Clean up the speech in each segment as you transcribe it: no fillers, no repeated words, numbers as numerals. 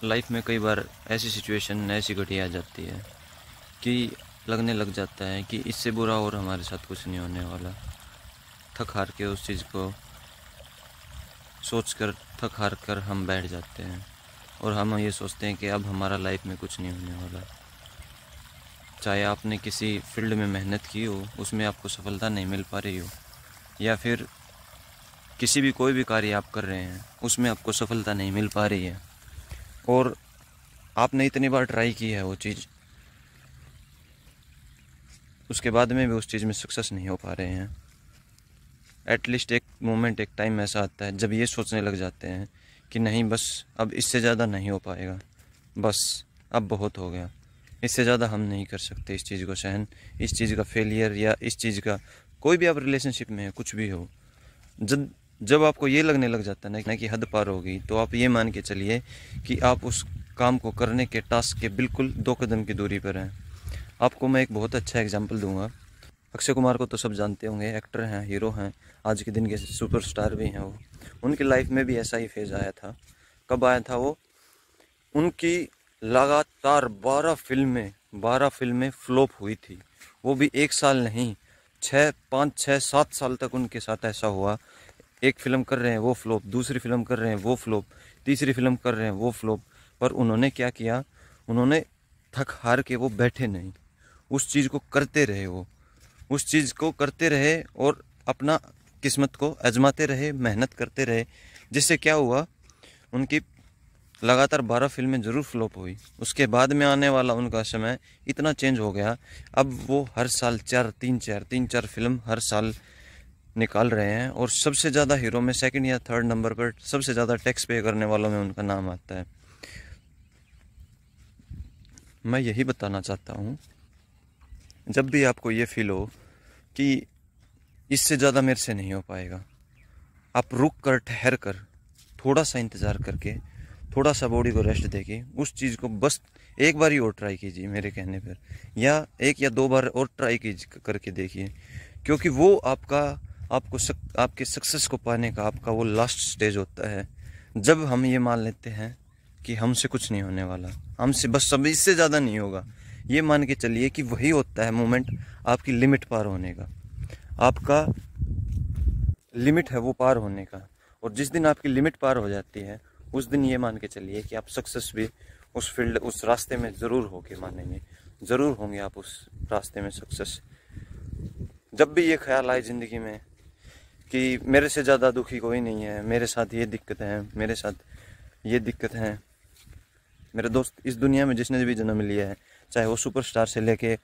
Life में कई बार ऐसी सिचुएशन ऐसी घड़ी आ जाती है कि लगने लग जाता है कि इससे बुरा और हमारे साथ कुछ नहीं होने वाला। थक हार के उस चीज़ को सोचकर थक हार कर हम बैठ जाते हैं और हम ये सोचते हैं कि अब हमारा लाइफ में कुछ नहीं होने वाला। चाहे आपने किसी फील्ड में मेहनत की हो, उसमें आपको सफलता नहीं मिल पा रही हो, या फिर किसी भी कोई भी कार्य आप कर रहे हैं उसमें आपको सफलता नहीं मिल पा रही है और आपने इतनी बार ट्राई की है वो चीज़, उसके बाद में भी उस चीज़ में सक्सेस नहीं हो पा रहे हैं। एटलीस्ट एक मोमेंट, एक टाइम ऐसा आता है जब ये सोचने लग जाते हैं कि नहीं, बस अब इससे ज़्यादा नहीं हो पाएगा, बस अब बहुत हो गया, इससे ज़्यादा हम नहीं कर सकते इस चीज़ को सहन, इस चीज़ का फेलियर या इस चीज़ का कोई भी आप रिलेशनशिप में है, कुछ भी हो। जब जब आपको ये लगने लग जाता है ना कि हद पार हो गई, तो आप ये मान के चलिए कि आप उस काम को करने के टास्क के बिल्कुल 2 कदम की दूरी पर हैं। आपको मैं एक बहुत अच्छा एग्जांपल दूंगा। अक्षय कुमार को तो सब जानते होंगे, एक्टर हैं, हीरो हैं, आज के दिन के सुपरस्टार भी हैं वो। उनकी लाइफ में भी ऐसा ही फेज़ आया था। कब आया था वो? उनकी लगातार 12 फिल्में फ्लॉप हुई थी। वो भी 1 साल नहीं, 5 6 7 साल तक उनके साथ ऐसा हुआ। एक फिल्म कर रहे हैं वो फ्लॉप, दूसरी फिल्म कर रहे हैं वो फ्लॉप, तीसरी फिल्म कर रहे हैं वो फ्लॉप। पर उन्होंने क्या किया? उन्होंने थक हार के वो बैठे नहीं, उस चीज़ को करते रहे। वो उस चीज़ को करते रहे और अपना किस्मत को आजमाते रहे, मेहनत करते रहे। जिससे क्या हुआ, उनकी लगातार 12 फिल्में ज़रूर फ्लॉप हुई। उसके बाद में आने वाला उनका समय इतना चेंज हो गया, अब वो हर साल 3 4 फिल्म हर साल निकाल रहे हैं और सबसे ज़्यादा हीरो में 2nd या 3rd नंबर पर, सबसे ज़्यादा टैक्स पे करने वालों में उनका नाम आता है। मैं यही बताना चाहता हूँ, जब भी आपको ये फील हो कि इससे ज़्यादा मेरे से नहीं हो पाएगा, आप रुक कर, ठहर कर, थोड़ा सा इंतज़ार करके, थोड़ा सा बॉडी को रेस्ट देके उस चीज़ को बस एक बार ही और ट्राई कीजिए मेरे कहने पर, या 1 या 2 बार और ट्राई करके देखिए। क्योंकि वो आपके सक्सेस को पाने का आपका वो लास्ट स्टेज होता है, जब हम ये मान लेते हैं कि हमसे कुछ नहीं होने वाला, हमसे बस सब इससे ज़्यादा नहीं होगा। ये मान के चलिए कि वही होता है मोमेंट आपकी लिमिट पार होने का। आपका लिमिट है वो पार होने का, और जिस दिन आपकी लिमिट पार हो जाती है उस दिन ये मान के चलिए कि आप सक्सेस भी उस फील्ड, उस रास्ते में ज़रूर होके मानेंगे, ज़रूर होंगे आप उस रास्ते में सक्सेस। जब भी ये ख्याल आए ज़िंदगी में कि मेरे से ज़्यादा दुखी कोई नहीं है, मेरे साथ ये दिक्कत है, मेरे साथ ये दिक्कत है, मेरे दोस्त, इस दुनिया में जिसने भी जन्म लिया है, चाहे वो सुपरस्टार से लेके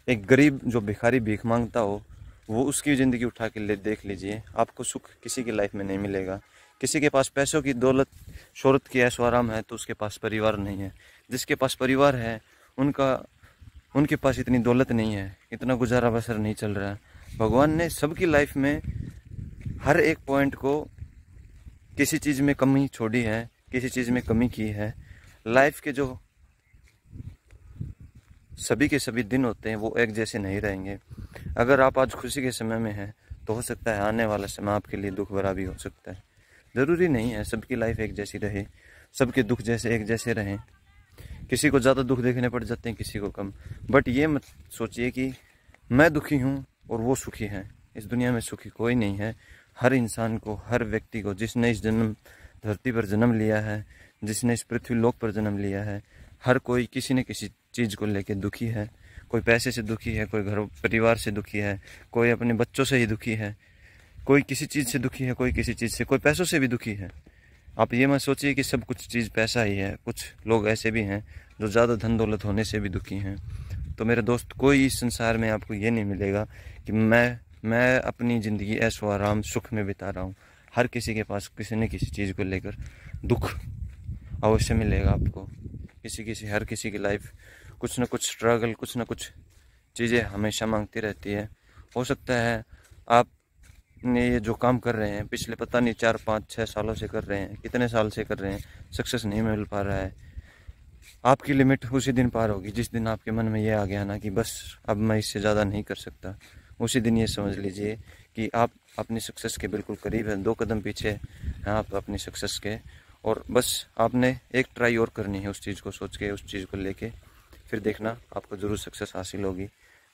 एक गरीब जो भिखारी भीख मांगता हो, वो उसकी ज़िंदगी उठा के देख लीजिए, आपको सुख किसी की लाइफ में नहीं मिलेगा। किसी के पास पैसों की दौलत, शोहरत की ऐशो आराम है, तो उसके पास परिवार नहीं है। जिसके पास परिवार है उनके पास इतनी दौलत नहीं है, इतना गुजारा बसर नहीं चल रहा है। भगवान ने सबकी लाइफ में हर एक पॉइंट को किसी चीज़ में कमी छोड़ी है, किसी चीज़ में कमी की है। लाइफ के जो सभी के सभी दिन होते हैं वो एक जैसे नहीं रहेंगे। अगर आप आज खुशी के समय में हैं तो हो सकता है आने वाला समय आपके लिए दुख भरा भी हो सकता है। ज़रूरी नहीं है सबकी लाइफ एक जैसी रहे, सबके दुख जैसे एक जैसे रहें। किसी को ज़्यादा दुख देखने पड़ जाते हैं, किसी को कम। बट ये मत सोचिए कि मैं दुखी हूँ और वो सुखी हैं। इस दुनिया में सुखी कोई नहीं है। हर इंसान को, हर व्यक्ति को, जिसने इस धरती पर जन्म लिया है, जिसने इस पृथ्वी लोक पर जन्म लिया है, हर कोई किसी न किसी चीज़ को लेके दुखी है। कोई पैसे से दुखी है, कोई घर परिवार से दुखी है, कोई अपने बच्चों से ही दुखी है, कोई किसी चीज़ से दुखी है, कोई किसी चीज़ से, कोई पैसों से भी दुखी है। आप ये मत सोचिए कि सब कुछ चीज़ पैसा ही है। कुछ लोग ऐसे भी हैं जो ज़्यादा धन दौलत होने से भी दुखी हैं। तो मेरे दोस्त, कोई इस संसार में आपको ये नहीं मिलेगा कि मैं अपनी ज़िंदगी ऐशो आराम सुख में बिता रहा हूँ। हर किसी के पास किसी न किसी चीज़ को लेकर दुख अवश्य मिलेगा आपको। हर किसी की लाइफ कुछ न कुछ स्ट्रगल, कुछ न कुछ चीज़ें हमेशा मांगती रहती है। हो सकता है आपने ये जो काम कर रहे हैं पिछले पता नहीं 4 5 6 सालों से कर रहे हैं, कितने साल से कर रहे हैं, सक्सेस नहीं मिल पा रहा है। आपकी लिमिट उसी दिन पार होगी जिस दिन आपके मन में ये आ गया ना कि बस अब मैं इससे ज़्यादा नहीं कर सकता। उसी दिन ये समझ लीजिए कि आप अपनी सक्सेस के बिल्कुल करीब हैं, 2 कदम पीछे हैं आप अपनी सक्सेस के। और बस आपने एक ट्राई और करनी है उस चीज़ को सोच के, उस चीज़ को लेके, फिर देखना आपको ज़रूर सक्सेस हासिल होगी।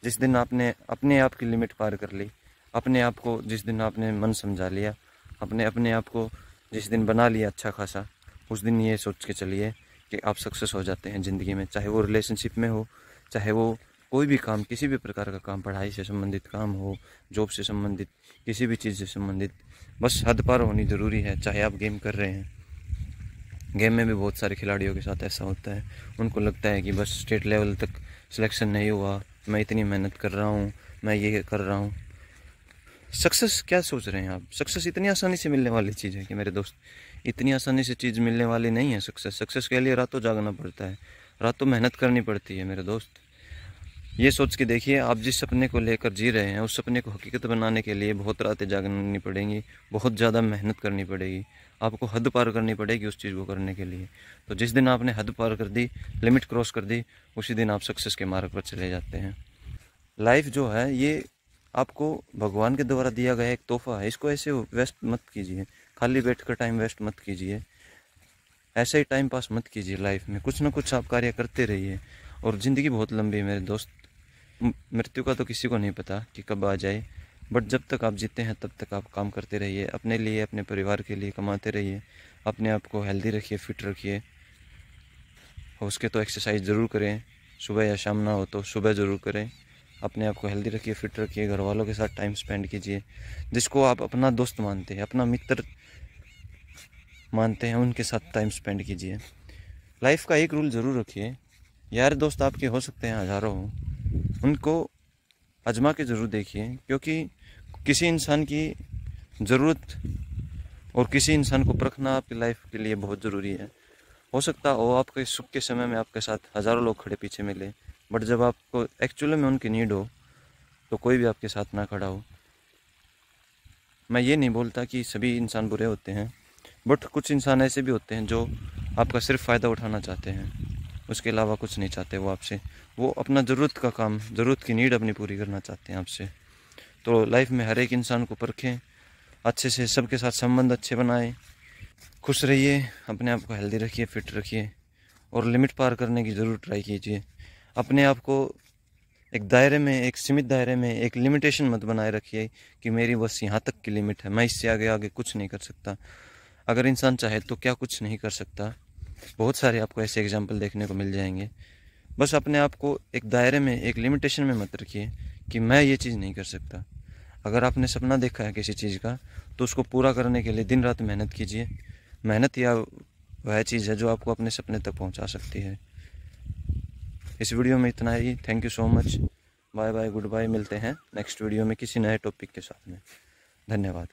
जिस दिन आपने अपने आप की लिमिट पार कर ली, अपने आप को जिस दिन आपने मन समझा लिया, अपने आप को जिस दिन बना लिया अच्छा खासा, उस दिन ये सोच के चलिए कि आप सक्सेस हो जाते हैं ज़िंदगी में। चाहे वो रिलेशनशिप में हो, चाहे वो कोई भी काम, किसी भी प्रकार का काम, पढ़ाई से संबंधित काम हो, जॉब से संबंधित, किसी भी चीज़ से संबंधित, बस हद पार होनी ज़रूरी है। चाहे आप गेम कर रहे हैं, गेम में भी बहुत सारे खिलाड़ियों के साथ ऐसा होता है, उनको लगता है कि बस स्टेट लेवल तक सिलेक्शन नहीं हुआ, मैं इतनी मेहनत कर रहा हूँ, मैं ये कर रहा हूँ। सक्सेस क्या सोच रहे हैं आप? सक्सेस इतनी आसानी से मिलने वाली चीज़ है कि मेरे दोस्त, इतनी आसानी से चीज़ मिलने वाली नहीं है। सक्सेस के लिए रातों जागना पड़ता है, रातों मेहनत करनी पड़ती है मेरे दोस्त। ये सोच के देखिए, आप जिस सपने को लेकर जी रहे हैं, उस सपने को हकीकत बनाने के लिए बहुत रातें जागनी पड़ेंगी, बहुत ज़्यादा मेहनत करनी पड़ेगी, आपको हद पार करनी पड़ेगी उस चीज़ को करने के लिए। तो जिस दिन आपने हद पार कर दी, लिमिट क्रॉस कर दी, उसी दिन आप सक्सेस के मार्ग पर चले जाते हैं। लाइफ जो है ये आपको भगवान के द्वारा दिया गया एक तोहफा है, इसको ऐसे वेस्ट मत कीजिए, खाली बैठ कर टाइम वेस्ट मत कीजिए, ऐसे ही टाइम पास मत कीजिए। लाइफ में कुछ ना कुछ आप कार्य करते रहिए। और ज़िंदगी बहुत लंबी है मेरे दोस्त, मृत्यु का तो किसी को नहीं पता कि कब आ जाए, बट जब तक आप जीते हैं तब तक आप काम करते रहिए, अपने लिए, अपने परिवार के लिए कमाते रहिए, अपने आप को हेल्दी रखिए, फिट रखिए। हो उसके तो एक्सरसाइज ज़रूर करें, सुबह या शाम ना हो तो सुबह ज़रूर करें। अपने आप को हेल्दी रखिए, फिट रखिए, घर वालों के साथ टाइम स्पेंड कीजिए, जिसको आप अपना दोस्त मानते हैं, अपना मित्र मानते हैं, उनके साथ टाइम स्पेंड कीजिए। लाइफ का एक रूल ज़रूर रखिए, यार दोस्त आपके हो सकते हैं हज़ारों हों, उनको आजमा के ज़रूर देखिए, क्योंकि किसी इंसान की ज़रूरत और किसी इंसान को परखना आपकी लाइफ के लिए बहुत ज़रूरी है। हो सकता हो आपके सुख के समय में आपके साथ हज़ारों लोग खड़े पीछे मिले, बट जब आपको एक्चुअली में उनकी नीड हो तो कोई भी आपके साथ ना खड़ा हो। मैं ये नहीं बोलता कि सभी इंसान बुरे होते हैं, बट कुछ इंसान ऐसे भी होते हैं जो आपका सिर्फ फ़ायदा उठाना चाहते हैं, उसके अलावा कुछ नहीं चाहते वो आपसे। वो अपना ज़रूरत का काम, ज़रूरत की नीड अपनी पूरी करना चाहते हैं आपसे। तो लाइफ में हर एक इंसान को परखें, अच्छे से सबके साथ संबंध अच्छे बनाएं, खुश रहिए, अपने आप को हेल्दी रखिए, फिट रखिए, और लिमिट पार करने की ज़रूर ट्राई कीजिए। अपने आप को एक दायरे में, एक सीमित दायरे में, एक लिमिटेशन मत बनाए रखिए कि मेरी बस यहाँ तक की लिमिट है, मैं इससे आगे आगे कुछ नहीं कर सकता। अगर इंसान चाहे तो क्या कुछ नहीं कर सकता, बहुत सारे आपको ऐसे एग्जाम्पल देखने को मिल जाएंगे। बस अपने आप को एक दायरे में, एक लिमिटेशन में मत रखिए कि मैं ये चीज़ नहीं कर सकता। अगर आपने सपना देखा है किसी चीज़ का, तो उसको पूरा करने के लिए दिन रात मेहनत कीजिए। मेहनत या वह चीज़ है जो आपको अपने सपने तक पहुंचा सकती है। इस वीडियो में इतना ही। Thank you so much. Bye bye, goodbye. मिलते हैं नेक्स्ट वीडियो में किसी नए टॉपिक के साथ में। धन्यवाद।